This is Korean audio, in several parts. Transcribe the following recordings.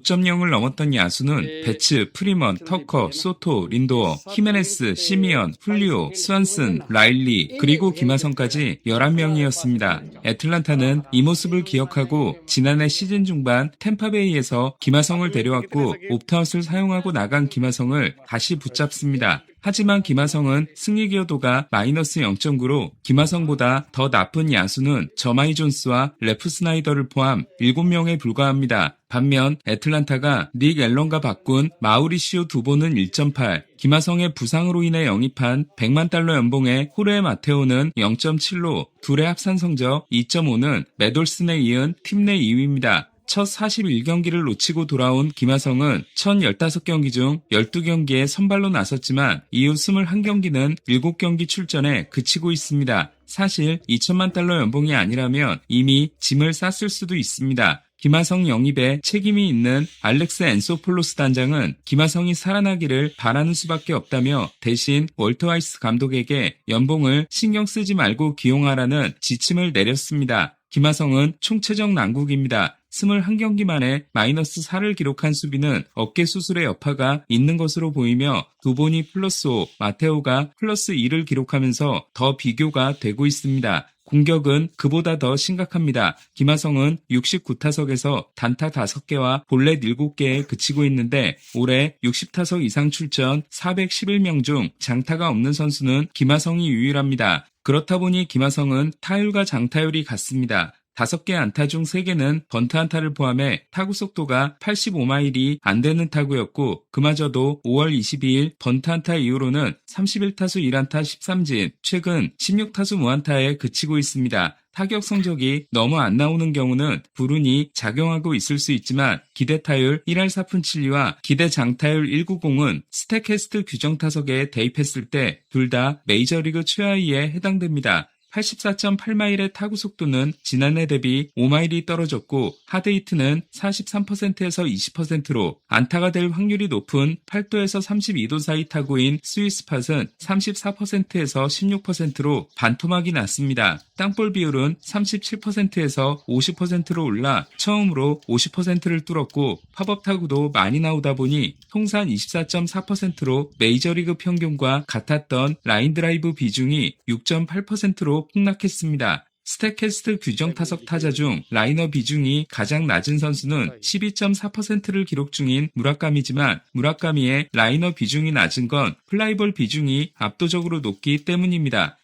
6.0을 넘었던 야수는 베츠, 프리먼, 터커, 소토, 린도어, 히메네스, 시미언, 훌리오, 스완슨, 라일리, 그리고 김하성까지 11명이었습니다. 애틀란타는 이 모습을 기억하고 지난해 시즌 중반 템파베이에서 김하성을 데려왔고 옵트아웃을 사용하고 나간 김하성을 다시 붙잡습니다. 하지만 김하성은 승리 기여도가 마이너스 0.9로 김하성보다 더 나쁜 야수는 저마이 존스와 레프 스나이더를 포함 7명에 불과합니다. 반면 애틀란타가 닉 앨런과 바꾼 마우리시오 두보는 1.8, 김하성의 부상으로 인해 영입한 100만 달러 연봉의 호르헤 마테오는 0.7로 둘의 합산 성적 2.5는 매돌슨에 이은 팀 내 2위입니다. 첫 41경기를 놓치고 돌아온 김하성은 1015경기 중 12경기에 선발로 나섰지만 이후 21경기는 7경기 출전에 그치고 있습니다. 사실 2천만 달러 연봉이 아니라면 이미 짐을 쌌을 수도 있습니다. 김하성 영입에 책임이 있는 알렉스 엔소폴로스 단장은 김하성이 살아나기를 바라는 수밖에 없다며 대신 월터 와이스 감독에게 연봉을 신경 쓰지 말고 기용하라는 지침을 내렸습니다. 김하성은 총체적 난국입니다. 21경기 만에 마이너스 4를 기록한 수비는 어깨 수술의 여파가 있는 것으로 보이며 두보니 플러스 5, 마테오가 플러스 2를 기록하면서 더 비교가 되고 있습니다. 공격은 그보다 더 심각합니다. 김하성은 69타석에서 단타 5개와 볼넷 7개에 그치고 있는데 올해 60타석 이상 출전 411명 중 장타가 없는 선수는 김하성이 유일합니다. 그렇다 보니 김하성은 타율과 장타율이 같습니다. 5개 안타 중 3개는 번트 안타를 포함해 타구 속도가 85마일이 안 되는 타구였고 그마저도 5월 22일 번트 안타 이후로는 31타수 1안타 13진, 최근 16타수 무안타에 그치고 있습니다. 타격 성적이 너무 안 나오는 경우는 불운이 작용하고 있을 수 있지만 기대 타율 1할 4푼 7리와 기대 장타율 190은 스태캐스트 규정 타석에 대입했을 때 둘 다 메이저리그 최하위에 해당됩니다. 84.8마일의 타구 속도는 지난해 대비 5마일이 떨어졌고 하드히트는 43%에서 20%로 안타가 될 확률이 높은 8도에서 32도 사이 타구인 스위스팟은 34%에서 16%로 반토막이 났습니다. 땅볼 비율은 37%에서 50%로 올라 처음으로 50%를 뚫었고 팝업 타구도 많이 나오다 보니 통산 24.4%로 메이저리그 평균과 같았던 라인 드라이브 비중이 6.8%로 폭락했습니다. 스태캐스트 규정 타석 타자 중 라이너 비중이 가장 낮은 선수는 12.4%를 기록 중인 무라카미지만 무라카미의 라이너 비중이 낮은 건 플라이볼 비중이 압도적으로 높기 때문입니다.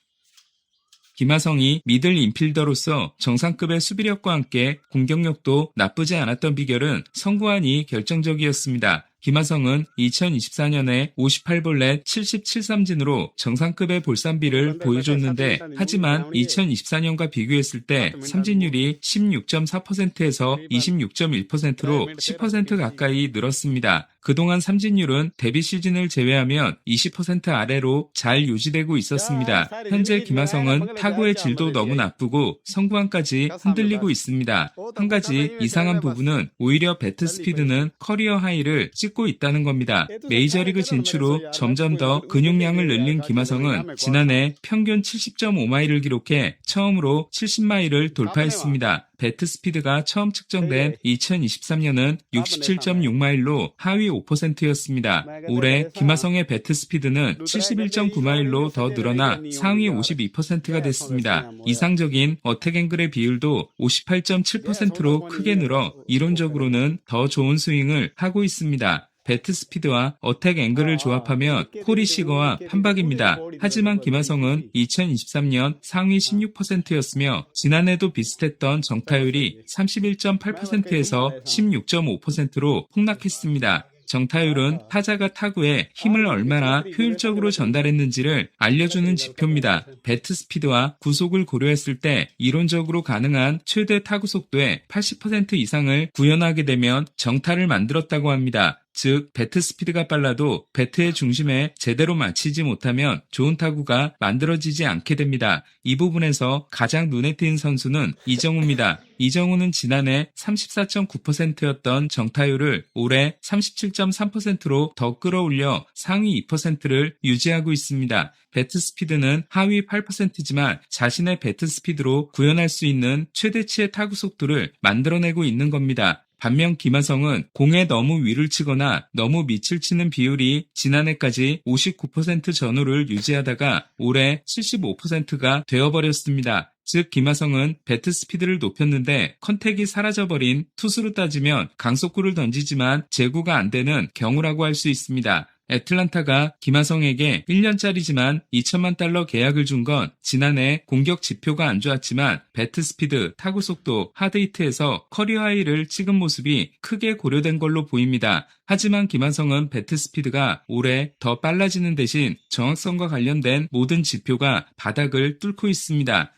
김하성이 미들 인필더로서 정상급의 수비력과 함께 공격력도 나쁘지 않았던 비결은 성구안이 결정적이었습니다. 김하성은 2024년에 58볼넷 77삼진으로 정상급의 볼삼비를 보여줬는데 하지만 2024년과 비교했을 때 삼진율이 16.4%에서 26.1%로 10% 가까이 늘었습니다. 그동안 삼진율은 데뷔 시즌을 제외하면 20% 아래로 잘 유지되고 있었습니다. 현재 김하성은 타구의 질도 너무 나쁘고 성구안까지 흔들리고 있습니다. 한 가지 이상한 부분은 오히려 배트 스피드는 커리어 하이를 찍고 있다는 겁니다. 메이저리그 진출 후 점점 더 근육량을 늘린 김하성은 지난해 평균 70.5마일을 기록해 처음으로 70마일을 돌파했습니다. 배트 스피드가 처음 측정된 2023년은 67.6마일로 하위 5%였습니다. 올해 김하성의 배트 스피드는 71.9마일로 더 늘어나 상위 52%가 됐습니다. 이상적인 어택 앵글의 비율도 58.7%로 크게 늘어 이론적으로는 더 좋은 스윙을 하고 있습니다. 배트 스피드와 어택 앵글을 조합하면 코리시거와 판박입니다. 하지만 김하성은 2023년 상위 16%였으며 지난해도 비슷했던 정타율이 31.8%에서 16.5%로 폭락했습니다. 정타율은 타자가 타구에 힘을 얼마나 효율적으로 전달했는지를 알려주는 지표입니다. 배트 스피드와 구속을 고려했을 때 이론적으로 가능한 최대 타구 속도의 80% 이상을 구현하게 되면 정타를 만들었다고 합니다. 즉 배트 스피드가 빨라도 배트의 중심에 제대로 맞히지 못하면 좋은 타구가 만들어지지 않게 됩니다. 이 부분에서 가장 눈에 띈 선수는 이정우입니다. 이정우는 지난해 34.9%였던 정타율을 올해 37.3%로 더 끌어올려 상위 2%를 유지하고 있습니다. 배트 스피드는 하위 8%지만 자신의 배트 스피드로 구현할 수 있는 최대치의 타구 속도를 만들어내고 있는 겁니다. 반면 김하성은 공에 너무 위를 치거나 너무 밑을 치는 비율이 지난해까지 59% 전후를 유지하다가 올해 75%가 되어버렸습니다. 즉 김하성은 배트 스피드를 높였는데 컨택이 사라져버린, 투수로 따지면 강속구를 던지지만 제구가 안 되는 경우라고 할 수 있습니다. 애틀란타가 김하성에게 1년짜리지만 2천만 달러 계약을 준 건 지난해 공격 지표가 안 좋았지만 배트 스피드, 타구 속도, 하드히트에서 커리어 하이를 찍은 모습이 크게 고려된 걸로 보입니다. 하지만 김하성은 배트 스피드가 올해 더 빨라지는 대신 정확성과 관련된 모든 지표가 바닥을 뚫고 있습니다.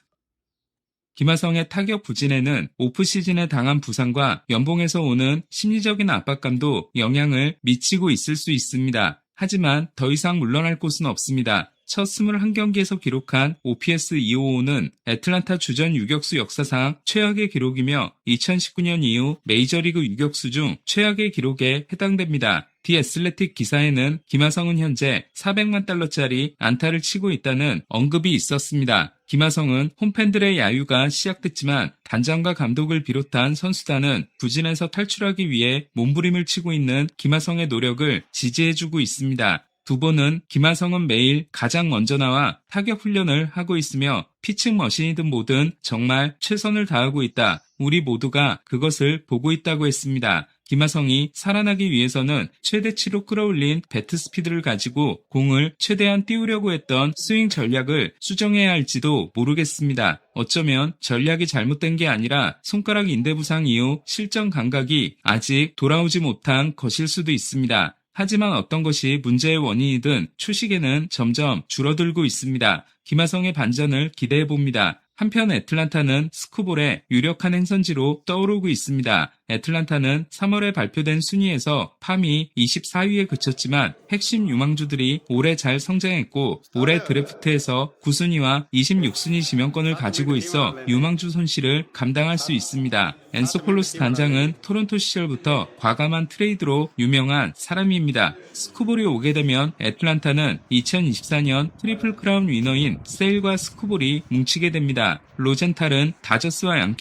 김하성의 타격 부진에는 오프시즌에 당한 부상과 연봉에서 오는 심리적인 압박감도 영향을 미치고 있을 수 있습니다. 하지만 더 이상 물러날 곳은 없습니다. 첫 21경기에서 기록한 OPS 255는 애틀란타 주전 유격수 역사상 최악의 기록이며 2019년 이후 메이저리그 유격수 중 최악의 기록에 해당됩니다. 디 애슬레틱 기사에는 김하성은 현재 400만 달러짜리 안타를 치고 있다는 언급이 있었습니다. 김하성은 홈팬들의 야유가 시작됐지만 단장과 감독을 비롯한 선수단은 부진에서 탈출하기 위해 몸부림을 치고 있는 김하성의 노력을 지지해주고 있습니다. 두보는 김하성은 매일 가장 먼저 나와 타격 훈련을 하고 있으며 피칭 머신이든 뭐든 정말 최선을 다하고 있다. 우리 모두가 그것을 보고 있다고 했습니다. 김하성이 살아나기 위해서는 최대치로 끌어올린 배트 스피드를 가지고 공을 최대한 띄우려고 했던 스윙 전략을 수정해야 할지도 모르겠습니다. 어쩌면 전략이 잘못된 게 아니라 손가락 인대 부상 이후 실전 감각이 아직 돌아오지 못한 것일 수도 있습니다. 하지만 어떤 것이 문제의 원인이든 초시계는 점점 줄어들고 있습니다. 김하성의 반전을 기대해봅니다. 한편 애틀란타는 스쿠볼의 유력한 행선지로 떠오르고 있습니다. 애틀란타는 3월에 발표된 순위에서 팜이 24위에 그쳤지만 핵심 유망주들이 올해 잘 성장했고 올해 드래프트에서 9순위와 26순위 지명권을 가지고 있어 유망주 손실을 감당할 수 있습니다. 앤소폴로스 단장은 토론토 시절부터 과감한 트레이드로 유명한 사람입니다. 스쿠볼이 오게 되면 애틀란타는 2024년 트리플 크라운 위너인 세일과 스쿠볼이 뭉치게 됩니다. 로젠탈은 다저스와 양키